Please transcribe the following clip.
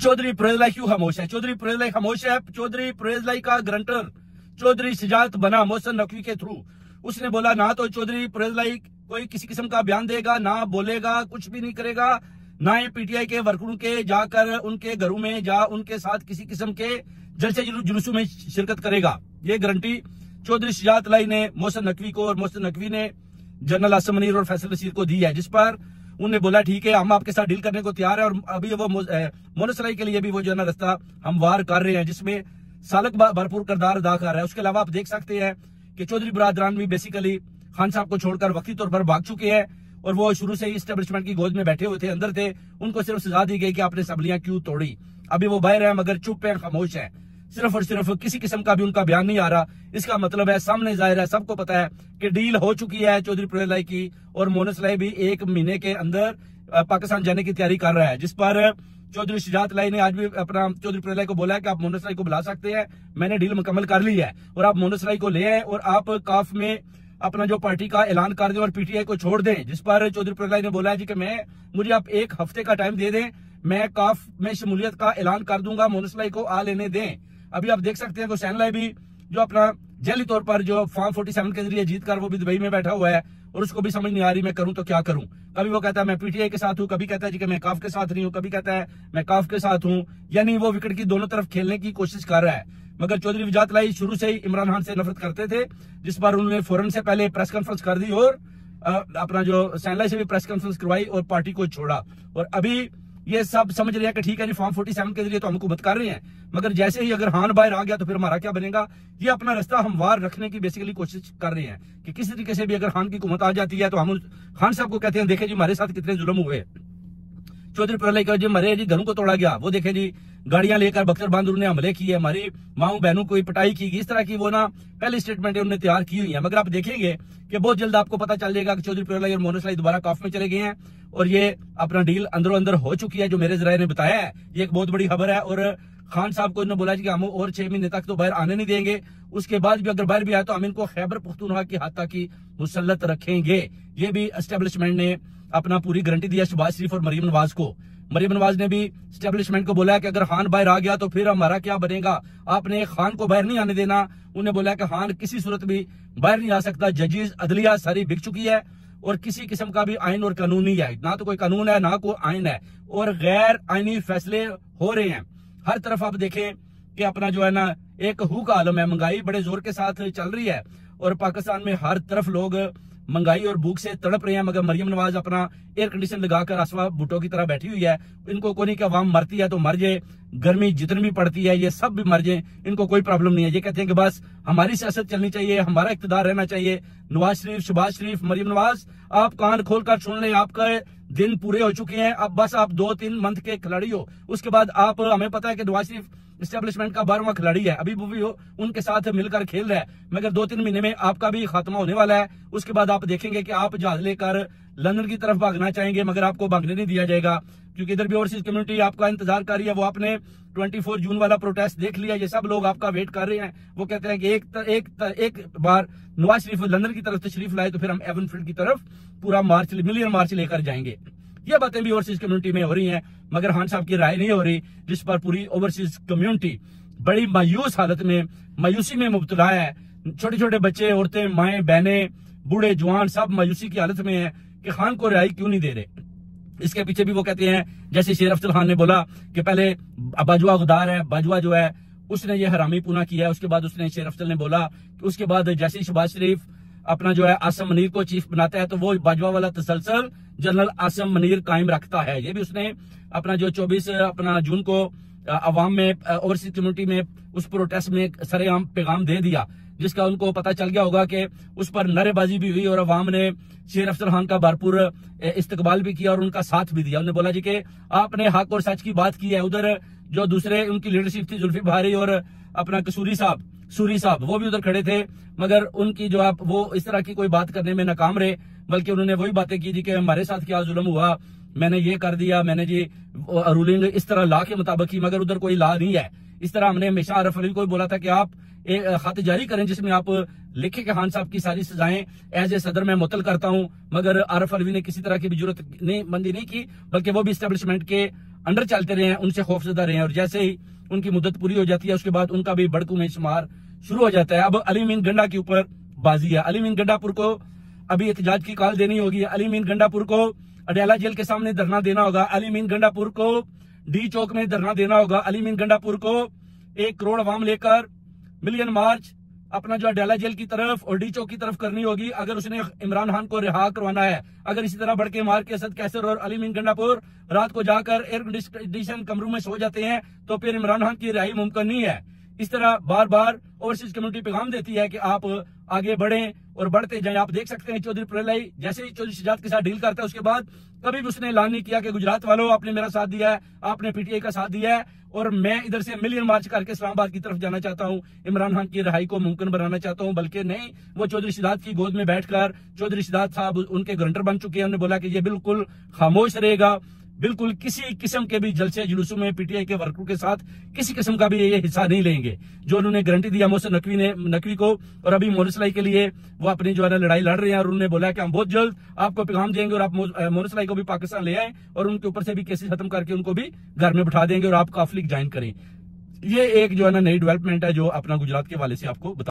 चौधरी परवेज़ क्यों खामोश है? चौधरी परवेज़ खामोश है। चौधरी परवेज़ का ग्रंटर चौधरी शुजात बना मोहसिन नकवी के थ्रू। उसने बोला ना तो चौधरी परवेज़ कोई किसी किस्म का बयान देगा, ना बोलेगा, कुछ भी नहीं करेगा, ना ये पीटीआई के वर्करों के जाकर उनके घरों में जा उनके साथ किसी किस्म के जलसे जुलूसों में शिरकत करेगा। ये गारंटी चौधरी शुजात ने मोहसिन नकवी को और मोहसिन नकवी ने जनरल आसिम मुनीर और फैसल नसीर को दी है, जिस पर उन्होंने बोला ठीक है हम आपके साथ डील करने को तैयार है। और अभी वो मोनसराई के लिए भी वो जो है ना रास्ता हमवार कर रहे हैं, जिसमें सालक भरपूर किरदार अदा कर रहा है। उसके अलावा आप देख सकते हैं कि चौधरी बरादरान भी बेसिकली खान साहब को छोड़कर वक्ती तौर पर भाग चुके हैं और वो शुरू से ही इस्टेब्लिशमेंट की गोद में बैठे हुए थे, अंदर थे। उनको सिर्फ सजा दी गई कि आपने असम्बलियां क्यों तोड़ी। अभी वो बाहर है मगर चुप है, खामोश है, सिर्फ और सिर्फ किसी किस्म का भी उनका बयान नहीं आ रहा। इसका मतलब है सामने जाहिर है, सबको पता है कि डील हो चुकी है चौधरी परवेज़ की और मोनसराई भी 1 महीने के अंदर पाकिस्तान जाने की तैयारी कर रहा है, जिस पर चौधरी शुजात ने आज भी अपना चौधरी परवेज़ को बोला है कि आप मोनसराई को बुला सकते हैं, मैंने डील मुकम्मल कर ली है और आप मोनसराई को ले आए और आप काफ में अपना जो पार्टी का ऐलान कर दें और पीटीआई को छोड़ दें। जिस पर चौधरी परवेज़ ने बोला है जी कि मुझे आप 1 हफ्ते का टाइम दे दें, मैं काफ में शमूलियत का ऐलान कर दूंगा, मोनसराई को आ लेने दें। अभी आप देख सकते हैं कि हुसैन लाई भी जो अपना जैली तौर पर जो फॉर्म 47 के जरिए जीत कर वो भी दुबई में बैठा हुआ है और उसको भी समझ नहीं आ रही मैं करूं तो क्या करूं। कभी वो कहता है मैं पीटीआई के साथ हूं, कभी कहता है जी कि मैं काफ के साथ नहीं हूं, कभी कहता है मैं काफ के साथ हूं। यानी वो विकेट की दोनों तरफ खेलने की कोशिश कर रहा है। मगर चौधरी शुजात शुरू से ही इमरान खान से नफरत करते थे, जिस पर उन्होंने फौरन से पहले प्रेस कॉन्फ्रेंस कर दी और अपना जो हुसैन लाई से भी प्रेस कॉन्फ्रेंस करवाई और पार्टी को छोड़ा। और अभी ये सब समझ रहे हैं कि ठीक है जी फॉर्म 47 के जरिए तो हम हुकूमत कर रहे हैं, मगर जैसे ही अगर खान बाहर आ गया तो फिर हमारा क्या बनेगा। ये अपना रास्ता हमवार रखने की बेसिकली कोशिश कर रहे हैं कि किसी तरीके से भी अगर खान की हुकूमत आ जाती है तो हम खान साहब को कहते हैं देखे जी हमारे साथ कितने जुल्म हुए। चौधरी परवेज़ का जी मरे जी घरों को तोड़ा गया, वो देखे जी गाड़ियां लेकर बख्तर बहादुर ने हमले किए, हमारी माओ बहनों को पिटाई की, इस तरह की वो ना पहली स्टेटमेंट उन्होंने तैयार की हुई है। मगर आप देखेंगे कि बहुत जल्द आपको पता चल जाएगा कि चौधरी परवेज़ और मोनसराई दोबारा काफ में चले गए हैं और ये अपना डील अंदरों अंदर हो चुकी है, जो मेरे जराये ने बताया है। ये एक बहुत बड़ी खबर है और खान साहब को इन्होंने बोला कि हम और 6 महीने तक तो बाहर आने नहीं देंगे, उसके बाद भी अगर बाहर भी आए तो हम इनको खैबर पुख्तूनख्वा की हाथा की मुसल्लत रखेंगे। ये भी एस्टेब्लिशमेंट ने अपना पूरी गारंटी दी है शहबाज शरीफ और मरीम नवाज को। मरीम नवाज ने भी एस्टेब्लिशमेंट को बोला है कि अगर खान बाहर आ गया तो फिर हमारा क्या बनेगा, आपने खान को बाहर नहीं आने देना। उन्हें बोला कि खान किसी सूरत भी बाहर नहीं आ सकता, जजेस अदलिया सारी बिक चुकी है और किसी किस्म का भी आइन और कानून नहीं है, ना तो कोई कानून है ना कोई आइन है और गैर आइनी फैसले हो रहे हैं। हर तरफ आप देखें कि अपना जो है ना एक हू का आलम है, महंगाई बड़े जोर के साथ चल रही है और पाकिस्तान में हर तरफ लोग महंगाई और भूख से तड़प रहे हैं। मगर मरियम नवाज अपना एयर कंडीशन लगाकर आसवा भुट्टो की तरह बैठी हुई है। इनको कोई नहीं कि अवाम मरती है तो मर जाए, गर्मी जितनी भी पड़ती है ये सब भी मर जाए, इनको कोई प्रॉब्लम नहीं है। ये कहते हैं कि बस हमारी सियासत चलनी चाहिए, हमारा इख्तिदार रहना चाहिए। नवाज शरीफ, शहबाज शरीफ, मरियम नवाज, आप कान खोलकर सुन लें, आपका दिन पूरे हो चुके हैं। अब बस आप 2-3 मंथ के खिलाड़ी हो, उसके बाद आप, हमें पता है कि नवाज शरीफ एस्टेब्लिशमेंट का 12वां खिलाड़ी है, अभी वो भी उनके साथ मिलकर खेल रहा है, मगर 2-3 महीने में आपका भी खात्मा होने वाला है। उसके बाद आप देखेंगे कि आप जहाज लेकर लंदन की तरफ भागना चाहेंगे, मगर आपको भागने नहीं दिया जाएगा, क्योंकि इधर भी ओवरसीज कम्युनिटी आपका इंतजार कर रही है। वो आपने 24 जून वाला प्रोटेस्ट देख लिया, ये सब लोग आपका वेट कर रहे हैं। वो कहते हैं कि एक बार नवाज शरीफ लंदन की तरफ तशरीफ लाए तो फिर हम एवनफील्ड की तरफ पूरा मार्च, मिलियन मार्च लेकर जाएंगे। ये बातें भी ओवरसीज कम्युनिटी में हो रही हैं, मगर खान साहब की राय नहीं हो रही, जिस पर पूरी ओवरसीज कम्युनिटी बड़ी मायूस हालत में, मायूसी में मुब्तला है। छोटे छोटे बच्चे, औरतें, माएं, बहनें, बूढ़े, जवान सब मायूसी की हालत में है कि खान को रिहाई क्यों नहीं दे रहे। इसके पीछे भी वो कहते हैं, जैसे शेर अफजल खान ने बोला कि पहले बाजवा गद्दार है, बाजवा जो है उसने ये हरामी पूना किया है, उसके बाद उसने, शेर अफजल ने बोला कि उसके बाद जैसे शहबाज शरीफ अपना जो है आसिम मुनीर को चीफ बनाता है तो वो बाजवा वाला तसलसल जनरल आसिम मुनीर कायम रखता है। ये भी उसने अपना जो 24 अपना जून को अवाम में, ओवरसीज कम्युनिटी में उस प्रोटेस्ट में सरेआम पैगाम दे दिया, जिसका उनको पता चल गया होगा कि उस पर नारेबाजी भी हुई और अवाम ने शेर अफजल खान का भरपूर इस्तकबाल भी किया और उनका साथ भी दिया। उन्होंने बोला जी कि आपने हक और सच की बात की है। उधर जो दूसरे उनकी लीडरशिप थी, जुल्फी बहारी और अपना सूरी साहब, वो भी उधर खड़े थे, मगर उनकी जो आप वो इस तरह की कोई बात करने में नाकाम रहे, बल्कि उन्होंने वही बातें की थी कि हमारे साथ क्या जुल्म हुआ, मैंने ये कर दिया, मैंने जी रूलिंग इस तरह लॉ के मुताबिक की, मगर उधर कोई लॉ नहीं है। इस तरह हमने हमेशा आरिफ अलवी को बोला था कि आप एक खत जारी करें जिसमें आप लिखे कि खान साहब की सारी सजाएं एज ए सदर मैं मुअत्तल करता हूं, मगर आरिफ अलवी ने किसी तरह की भी जरूरत मंदी नहीं की, बल्कि वो भी एस्टेब्लिशमेंट के अंडर चलते रहे हैं, उनसे खौफजदा रहे हैं, और जैसे ही उनकी मुद्दत पूरी हो जाती है उसके बाद उनका भी बड़कू में शुमार शुरू हो जाता है। अब अली मीन गंडा के ऊपर बाजी है। अली मीन गंडापुर को अभी एहतजाज की कॉल देनी होगी। अली मीन गंडापुर को अडयाला जेल के सामने धरना देना होगा। अली मीन गंडापुर को डी चौक में धरना देना होगा। अली मीन गंडापुर को 1 करोड़ अवाम लेकर मिलियन मार्च अपना जो अडयाला जेल की तरफ और डी चौक की तरफ करनी होगी। अगर उसने इमरान खान को रिहा करवाना है, अगर इसी तरह बढ़ के मार के असद कैसर और अली मीन गंडापुर रात को जाकर एयर कंडीशन कमरों में सो जाते हैं तो फिर इमरान खान की रिहाई मुमकिन नहीं है। इस तरह बार बार ओवरसीज कम्युनिटी पैगाम देती है कि आप आगे बढ़ें और बढ़ते जाएं। आप देख सकते हैं चौधरी प्रेलाई जैसे ही चौधरी शुजात के साथ डील करता है उसके बाद कभी भी उसने ऐलान नहीं किया कि गुजरात वालों आपने मेरा साथ दिया है, आपने पीटीआई का साथ दिया है और मैं इधर से मिलियन मार्च करके इस्लामाबाद की तरफ जाना चाहता हूं, इमरान खान की रिहाई को मुमकिन बनाना चाहता हूं। बल्कि नहीं, वो चौधरी शुजात की गोद में बैठकर चौधरी शुजात साहब उनके गारंटर बन चुके हैं। उन्होंने बोला कि ये बिल्कुल खामोश रहेगा, बिल्कुल किसी किस्म के भी जलसे जुलूसों में पीटीआई के वर्करों के साथ किसी किस्म का भी ये हिस्सा नहीं लेंगे। जो उन्होंने गारंटी दिया मोहसिन नकवी को, और अभी मोनसलाई के लिए वो अपनी जो है लड़ाई लड़ रहे हैं और उन्होंने बोला कि हम बहुत जल्द आपको पैगाम देंगे और आप मोनसलाई को भी पाकिस्तान ले आए और उनके ऊपर से भी केसेस खत्म करके उनको भी घर में बिठा देंगे और आप काफिलिक ज्वाइन करें। ये एक जो है ना नई डेवलपमेंट है जो अपना गुजरात के हवाले से आपको बता